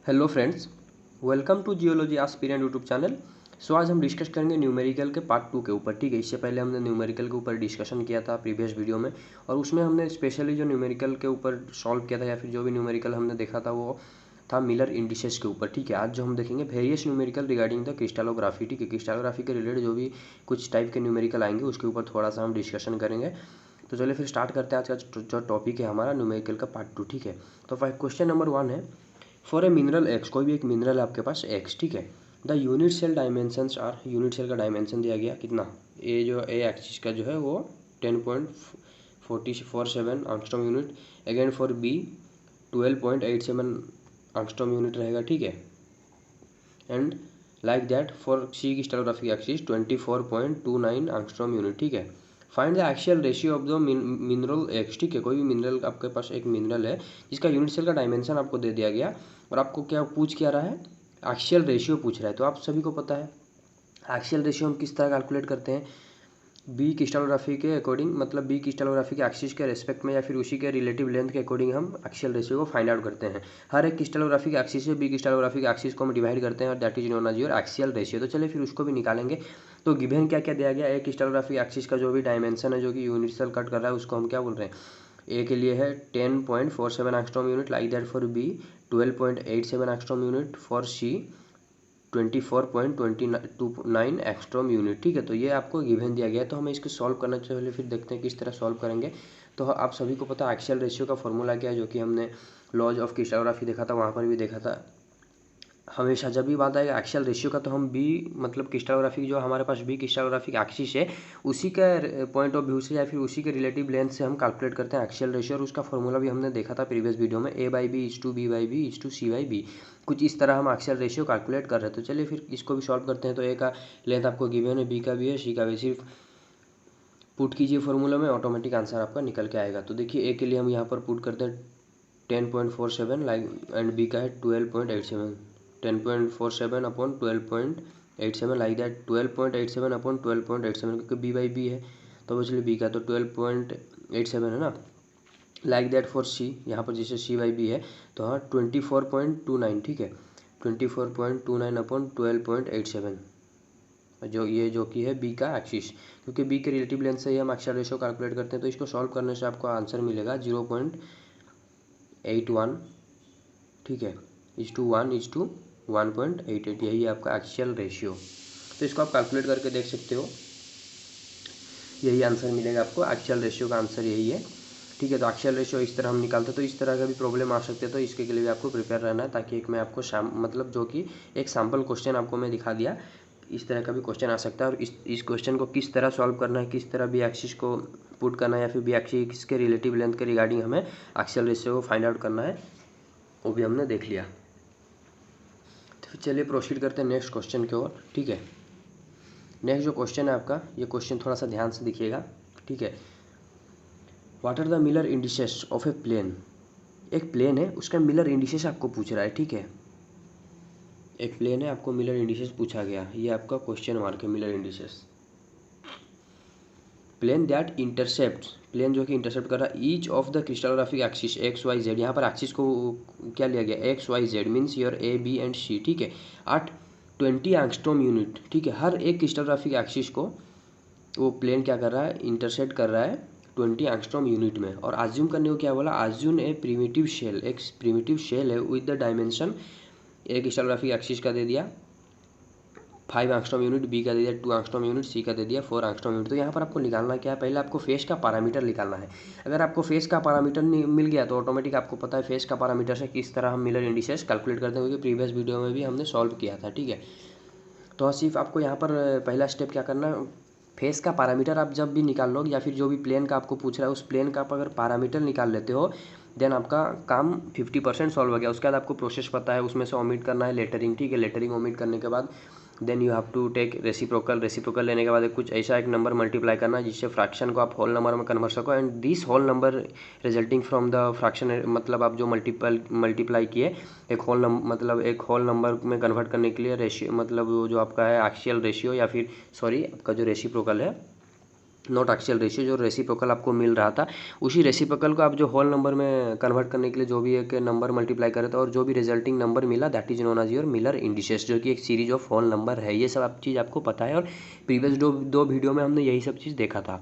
Hello friends, welcome to geology aspirant YouTube channel. So आज हम discuss करेंगे numerical के पार्ट 2 के ऊपर। ठीक है, इससे पहले हमने न्यूमेरिकल के ऊपर डिस्कशन किया था प्रीवियस वीडियो में, और उसमें हमने स्पेशली जो न्यूमेरिकल के ऊपर सॉल्व किया था या फिर जो भी न्यूमेरिकल हमने देखा था वो था मिलर इंडिसेस के ऊपर। ठीक है, आज जो हम देखेंगे various numerical regarding the crystallography. ठीक है, क्रिस्टलोग्राफी के रिलेटेड जो भी कुछ टाइप के न्यूमेरिकल आएंगे उसके ऊपर थोड़ा सा हम डिस्कशन करेंगे। तो चलिए फिर स्टार्ट करते हैं आज का जो टॉपिक है हमारा न्यूमेरिकल का पार्ट 2। ठीक है, तो क्वेश्चन नंबर 1 है, फॉर ए मिनरल एक्स, कोई भी एक मिनरल है आपके पास एक्स। ठीक है, the unit cell dimensions are, unit cell का डायमेंशन दिया गया कितना, ए जो ए एक्सिस का जो है वो 10.47 angstrom unit, again for B 12.87 angstrom unit रहेगा। ठीक है, and like that for C crystallographic axis 24.29 angstrom unit. ठीक है, find the axial ratio of the mineral X. ठीक है, कोई भी मिनरल आपके पास एक मिनरल है जिसका यूनिट सेल का डायमेंशन आपको दे दिया गया और आपको क्या पूछ क्या रहा है, एक्सियल रेशियो पूछ रहा है। तो आप सभी को पता है एक्सियल रेशियो हम किस तरह कैलकुलेट करते हैं, बी क्रिस्टलोग्राफी के अकॉर्डिंग, मतलब बी क्रिस्टलोग्राफी के एक्सिस के रेस्पेक्ट में या फिर उसी के रिलेटिव लेंथ के अकॉर्डिंग हम एक्सियल रेशियो को फाइंड आउट करते हैं। हर एक क्रिस्टलोग्राफी के एक्सिस से बी क्रिस्टलोग्राफी के एक्सिस को हम डिवाइड करते हैं और that is known as your axial ratio. तो चलिए फिर उसको भी निकालेंगे। तो गिवन क्या क्या दिया गया, एक क्रिस्टलोग्राफी एक्सिस का जो भी डायमेंशन है जो कि यूनिट सेल कट कर रहा है उसको हम क्या बोल रहे हैं, ए के लिए है 10.47 angstrom unit, like that for B 12.87 angstrom unit, for C 24.29 angstrom unit. ठीक है, तो ये आपको गिवन दिया गया है। तो हमें इसको सॉल्व करना चाहिए, फिर देखते हैं किस तरह सॉल्व करेंगे। तो आप सभी को पता है एक्सियल रेशियो का फॉर्मूला क्या है, जो कि हमने लॉज ऑफ क्रिस्टलोग्राफी देखा था, वहाँ पर भी देखा था। हमेशा जब भी बात आएगा एक्सियल रेशियो का तो हम बी मतलब क्रिस्टलोग्राफी जो हमारे पास बी क्रिस्टलोग्राफिक एक्सिस है उसी के पॉइंट ऑफ व्यू से या फिर उसी के रिलेटिव लेंथ से हम कैलकुलेट करते हैं एक्सियल रेशियो, और उसका फॉर्मूला भी हमने देखा था प्रीवियस वीडियो में, A by B is to B by B is to C by B. कुछ इस तरह हम एक्सियल रेशियो कैलकुलेट कर रहे हैं। तो चलिए फिर इसको भी सॉल्व करते हैं। तो ए का लेंथ आपको गिवन है, बी का भी है, सी का भी, सिर्फ पुट कीजिए फॉर्मूला में, ऑटोमेटिक आंसर आपका निकल के आएगा। तो देखिए ए के लिए हम यहाँ पर पुट करते हैं 10.47 लाइक, एंड बी का है 12.87, 10.47 अपॉन 12.87 लाइक दैट, 12.87 अपॉन 12.87 क्योंकि बी बाई बी है तो बचलिए बी का तो 12.87 है ना, लाइक दैट फॉर सी, यहाँ पर जैसे सी बाई बी है तो हाँ 24.29। ठीक है, 24.29 अपॉन 12.87 जो कि है बी का एक्सिस, क्योंकि बी के रिलेटिव लेंथ से ही हम एक्सियल रेशियो कैलकुलेट करते हैं। तो इसको सॉल्व करने से आपको आंसर मिलेगा 0.81। ठीक है, इज टू 1:1.88, यही है आपका एक्सियल रेशियो। तो इसको आप कैलकुलेट करके देख सकते हो, यही आंसर मिलेगा आपको, एक्सियल रेशियो का आंसर यही है। ठीक है, तो एक्सियल रेशियो इस तरह हम निकालते हैं। तो इस तरह का भी प्रॉब्लम आ सकते हैं, तो इसके लिए भी आपको प्रिपेयर रहना है, ताकि एक मैं आपको मतलब जो कि एक सैम्पल क्वेश्चन आपको मैं दिखा दिया, इस तरह का भी क्वेश्चन आ सकता है। और इस क्वेश्चन को किस तरह सॉल्व करना है, किस तरह बी एक्सिस को पुट करना है या फिर बी एक्सिस के रिलेटिव लेंथ के रिगार्डिंग हमें एक्सियल रेशियो को फाइंड आउट करना है, वो भी हमने देख लिया। तो फिर चलिए प्रोसीड करते हैं नेक्स्ट क्वेश्चन की ओर। ठीक है, नेक्स्ट जो क्वेश्चन है आपका, ये क्वेश्चन थोड़ा सा ध्यान से दिखिएगा। ठीक है, what are the Miller indices of a plane, एक प्लेन है उसका मिलर इंडिसेस आपको पूछ रहा है। ठीक है, एक प्लेन है आपको मिलर इंडिसेस पूछा गया, ये आपका क्वेश्चन मार्क है, Miller indices. Plane that intercept, plane जो कि इंटरसेप्ट कर रहा है each of the crystallographic axis X Y Z, यहाँ पर एक्सिस को क्या लिया गया, X Y Z means your A B and C. ठीक है, एट 20 एंगस्ट्रॉम यूनिट। ठीक है, हर एक क्रिस्टलोग्राफिक एक्सिस को वो प्लेन क्या कर रहा है, इंटरसेप्ट कर रहा है 20 एंगस्ट्रॉम यूनिट में। और आज्यूम करने को क्या बोला, आज्यूम ए प्रिमिटिव शेल, एक प्रिमिटिव शेल है विद द डायमेंशन, एक क्रिस्टलोग्राफिक एक्सिस का दे दिया 5 एंगस्ट्रॉम यूनिट, बी का दे दिया 2 एंगस्ट्रॉम यूनिट, सी का दे दिया 4 एंगस्ट्रॉम यूनिट। तो यहाँ पर आपको निकालना क्या है, पहले आपको फेस का पैरामीटर निकालना है। अगर आपको फेस का पैरामीटर मिल गया तो ऑटोमेटिक आपको पता है फेस का पैरामीटर से किस तरह हम मिलर इंडिसेस कैलकुलेट करते हैं, क्योंकि प्रीवियस वीडियो में भी हमने सॉल्व किया था। ठीक है, तो सिर्फ आपको यहाँ पर पहला स्टेप क्या करना है, फेस का पैरामीटर आप जब भी निकाल लो या फिर जो भी प्लेन का आपको पूछ रहा है उस प्लेन का आप अगर पैरामीटर निकाल लेते हो देन आपका काम 50% सॉल्व हो गया। उसके बाद आपको प्रोसेस पता है, उसमें से ओमिट करना है लेटरिंग। ठीक है, लेटरिंग ओमिट करने के बाद then you have to take reciprocal, reciprocal लेने के बाद कुछ ऐसा एक नंबर मल्टीप्लाई करना जिससे फ्रैक्शन को आप होल नंबर में कन्वर्ट सको, and this whole number resulting from the fraction, मतलब आप जो मल्टीप्लाई किए एक होल मतलब एक होल नंबर में कन्वर्ट करने के लिए रेशियो, मतलब वो जो आपका है एक्सियल रेशियो या फिर सॉरी आपका जो रेसिप्रोकल है नॉट एक्सियल रेशियो, जो रेसिप्रोकल आपको मिल रहा था उसी रेसिप्रोकल को आप जो होल नंबर में कन्वर्ट करने के लिए जो भी एक नंबर मल्टीप्लाई करे थे और जो भी रिजल्टिंग नंबर मिला that is known as your Miller indices, जो कि एक सीरीज ऑफ होल नंबर है। ये सब आप चीज़ आपको पता है और प्रीवियस दो वीडियो में हमने यही सब चीज़ देखा था।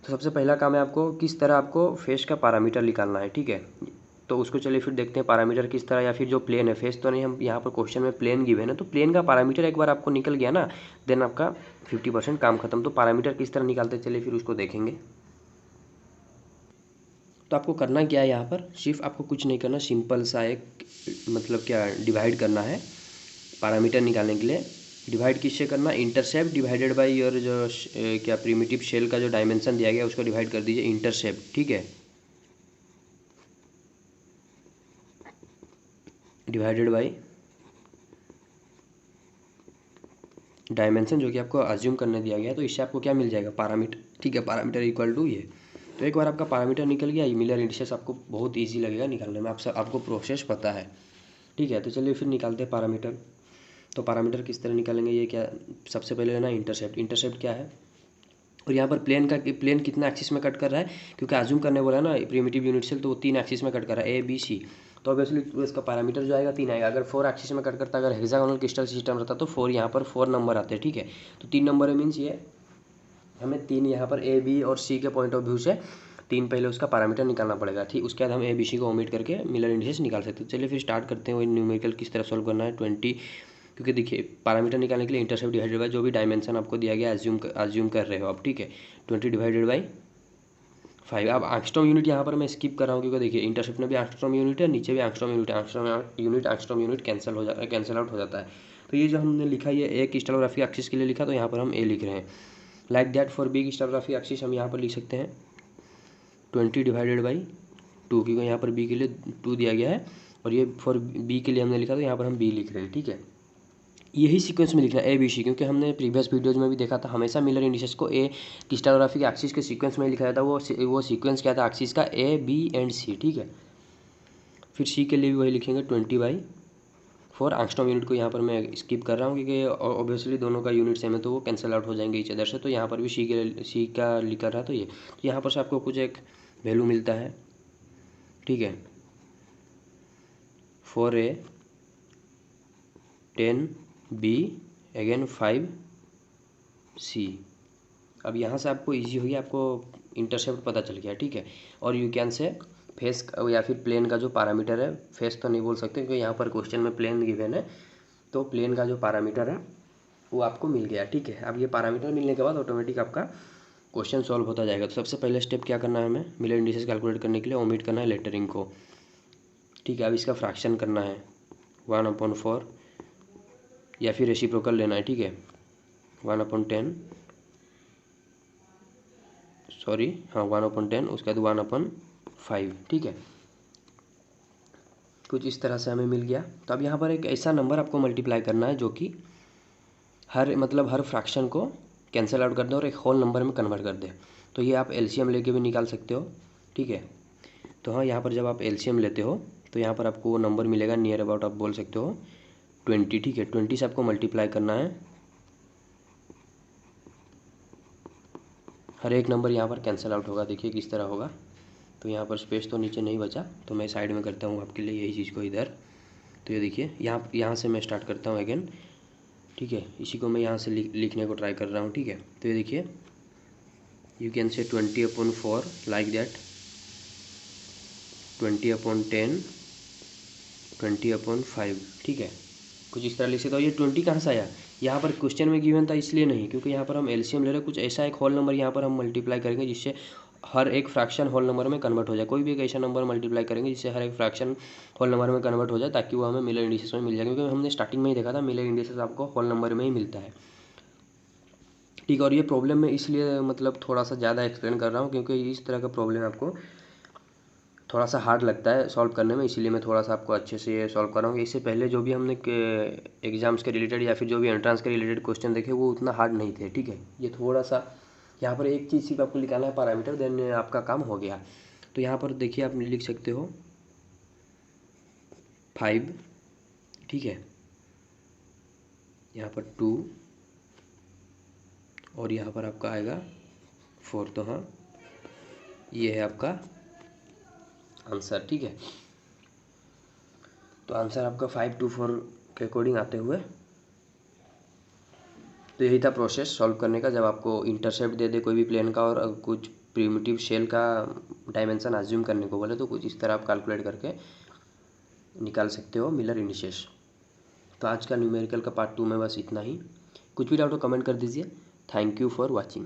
तो सबसे पहला काम है आपको किस तरह आपको फेस का पैरामीटर निकालना है, ठीक है। तो उसको चलिए फिर देखते हैं पैरामीटर किस तरह, या फिर जो प्लेन है, फेस तो नहीं, हम यहाँ पर क्वेश्चन में प्लेन गिवन है तो प्लेन का पैरामीटर एक बार आपको निकल गया ना, देन आपका 50% काम खत्म। तो पैरामीटर किस तरह निकालते हैं चलिए फिर उसको देखेंगे। तो आपको करना क्या है, यहाँ पर सिर्फ आपको कुछ नहीं करना, सिंपल सा एक मतलब क्या डिवाइड करना है पैरामीटर निकालने के लिए। डिवाइड किससे करना, इंटरसेप्ट डिवाइडेड बाय योर जो क्या प्रिमिटिव शेल का जो डायमेंशन दिया गया उसको डिवाइड कर दीजिए इंटरसेप्ट, ठीक है, डिवाइडेड बाय डायमेंशन जो कि आपको अज्यूम करने दिया गया है। तो इससे आपको क्या मिल जाएगा, पैरामीटर, ठीक है, पैरामीटर इक्वल टू ये। तो एक बार आपका पैरामीटर निकल गया, मिलर इंडिसेस आपको बहुत इजी लगेगा निकालने में, आपको प्रोसेस पता है, ठीक है। तो चलिए फिर निकालते हैं पैरामीटर। तो पैरामीटर किस तरह निकालेंगे, ये क्या, सबसे पहले लेना इंटरसेप्ट। इंटरसेप्ट क्या है, और यहाँ पर प्लेन कितना एक्सिस में कट कर रहा है, क्योंकि आजूम करने बोला ना प्रिमिटिव यूनिट सेल, तो वो 3 एक्सिस में कट कर रहा है, ABC। तो ऑब्वियसली इसका पैरामीटर जो आएगा 3 आएगा। अगर 4 एक्सिस में कट करता, अगर हेक्सागोनल क्रिस्टल सिस्टम रहता तो 4 यहाँ पर 4 नंबर आते हैं, ठीक है। तो 3 नंबर है मीन्स ये हमें 3 यहाँ पर A, B और C के पॉइंट ऑफ व्यू से 3 पहले उसका पैरामीटर निकालना पड़ेगा, ठीक। उसके बाद हम ABC को ओमिट करके मिलर इंडिसेस निकाल सकते हैं। चलिए फिर स्टार्ट करते हैं, वही न्यूमेरिकल किस तरह सॉल्व करना है। 20, क्योंकि देखिए पैरामीटर निकालने के लिए इंटरसेप्ट डिवाइडेड बाय जो भी डायमेंशन आपको दिया गया एज्यूम कर रहे हो आप, ठीक है, 20 डिवाइडेड बाई 5। अब एंगस्ट्रॉम यूनिट यहाँ पर मैं स्किप कर रहा हूँ क्योंकि देखिए इंटरसेप्ट में भी एंगस्ट्रॉम यूनिट है, नीचे भी एंगस्ट्रॉम यूनिट है, एंगस्ट्रॉम यूनिट कैंसिल आउट हो जाता है। तो ये जो हमने लिखा ये ए क्रिस्टलोग्राफी एक्सिस के लिए लिखा, तो यहाँ पर हम ए लिख रहे हैं। Like that for B crystallography axis हम यहाँ पर लिख सकते हैं 20 डिवाइडेड बाई 2, क्योंकि यहाँ पर बी के लिए 2 दिया गया है और ये फॉर बी के लिए हमने लिखा, तो यहाँ पर हम बी लिख रहे हैं, ठीक है। यही सीक्वेंस में लिखना है ABC, क्योंकि हमने प्रीवियस वीडियोज में भी देखा था हमेशा मिलर इंडिसेस को ए क्रिस्टलोग्राफी के एक्सिस के सीक्वेंस में लिखा जाता है। वो सीक्वेंस क्या था एक्सिस का, A, B एंड C, ठीक है। फिर C के लिए भी वही लिखेंगे 20/4। एंगस्ट्रॉम यूनिट को यहाँ पर मैं स्किप कर रहा हूँ क्योंकि ऑब्वियसली दोनों का यूनिट सेम है तो वो कैंसिल आउट हो जाएंगे इच अदर से। तो यहाँ पर भी C का लिख रहा है, तो ये तो यहाँ पर से आपको कुछ एक वैल्यू मिलता है, ठीक है, 4A 10B अगेन 5C। अब यहाँ से आपको इजी हो गया, आपको इंटरसेप्ट पता चल गया, ठीक है। और यू कैन से फेस या फिर प्लेन का जो पैरामीटर है, फेस तो नहीं बोल सकते क्योंकि यहाँ पर क्वेश्चन में प्लेन गिवन है, तो प्लेन का जो पैरामीटर है वो आपको मिल गया, ठीक है। अब ये पैरामीटर मिलने के बाद ऑटोमेटिक आपका क्वेश्चन सॉल्व होता जाएगा। तो सबसे पहले स्टेप क्या करना है, हमें मिलर इंडिसेस कैलकुलेट करने के लिए ओमिट करना है लेटरिंग को, ठीक है। अब इसका फ्रैक्शन करना है 1/4 या फिर रेसिप्रोकल लेना है, ठीक है, 1/10, सॉरी हाँ 1/10, उसके बाद 1/5, ठीक है। कुछ इस तरह से हमें मिल गया। तो अब यहाँ पर एक ऐसा नंबर आपको मल्टीप्लाई करना है जो कि हर फ्रैक्शन को कैंसिल आउट कर दे और एक होल नंबर में कन्वर्ट कर दे। तो ये आप LCM लेके भी निकाल सकते हो, ठीक है। तो हाँ, यहाँ पर जब आप LCM लेते हो तो यहाँ पर आपको वो नंबर मिलेगा नियर अबाउट, आप बोल सकते हो 20, ठीक है। 20 से आपको मल्टीप्लाई करना है, हर एक नंबर यहाँ पर कैंसिल आउट होगा, देखिए किस तरह होगा। तो यहाँ पर स्पेस तो नीचे नहीं बचा, तो मैं साइड में करता हूँ आपके लिए यही चीज़ को इधर। तो ये देखिए यहाँ से मैं स्टार्ट करता हूँ अगेन, ठीक है। इसी को मैं यहाँ से लिखने को ट्राई कर रहा हूँ, ठीक है। तो ये देखिए you can say 20/4 like that, 20/10, 20/5, ठीक है। कुछ इस तरह लिख सकते हो। ये 20 कहाँ से आया, यहाँ पर क्वेश्चन में गिवन था इसलिए नहीं, क्योंकि यहाँ पर हम LCM ले रहे हैं। कुछ ऐसा एक होल नंबर यहाँ पर हम मल्टीप्लाई करेंगे जिससे हर एक फ्रैक्शन होल नंबर में कन्वर्ट हो जाए। कोई भी एक ऐसा नंबर मल्टीप्लाई करेंगे जिससे हर एक फ्रैक्शन होल नंबर में कन्वर्ट हो जाए, ताकि वो हमें मिलर इंडिसेस में मिल जाए, क्योंकि हमने स्टार्टिंग में ही देखा था मिलर इंडिसेस आपको होल नंबर में ही मिलता है, ठीक है। और ये प्रॉब्लम मैं इसलिए मतलब थोड़ा सा ज़्यादा एक्सप्लेन कर रहा हूँ क्योंकि इस तरह का प्रॉब्लम आपको थोड़ा सा हार्ड लगता है सॉल्व करने में, इसीलिए मैं थोड़ा सा आपको अच्छे से ये सॉल्व कर रहा हूँ। इससे पहले जो भी हमने एग्जाम्स के रिलेटेड या फिर जो भी एंट्रेंस के रिलेटेड क्वेश्चन देखे वो उतना हार्ड नहीं थे, ठीक है। ये थोड़ा सा यहाँ पर एक चीज़ सिर्फ आपको निकालना है पैरामीटर, देन आपका काम हो गया। तो यहाँ पर देखिए आप लिख सकते हो 5, ठीक है, यहाँ पर 2 और यहाँ पर आपका आएगा 4, तो हाँ ये है आपका आंसर। ठीक है, तो आंसर आपका 5/4 के अकॉर्डिंग आते हुए। तो यही था प्रोसेस सॉल्व करने का, जब आपको इंटरसेप्ट दे दे कोई भी प्लेन का और कुछ प्रिमिटिव शेल का डायमेंशन अज्यूम करने को बोले, तो कुछ इस तरह आप कैलकुलेट करके निकाल सकते हो मिलर इंडिसेस। तो आज का न्यूमेरिकल का पार्ट 2 में बस इतना ही। कुछ भी डाउट हो कमेंट कर दीजिए। Thank you for watching.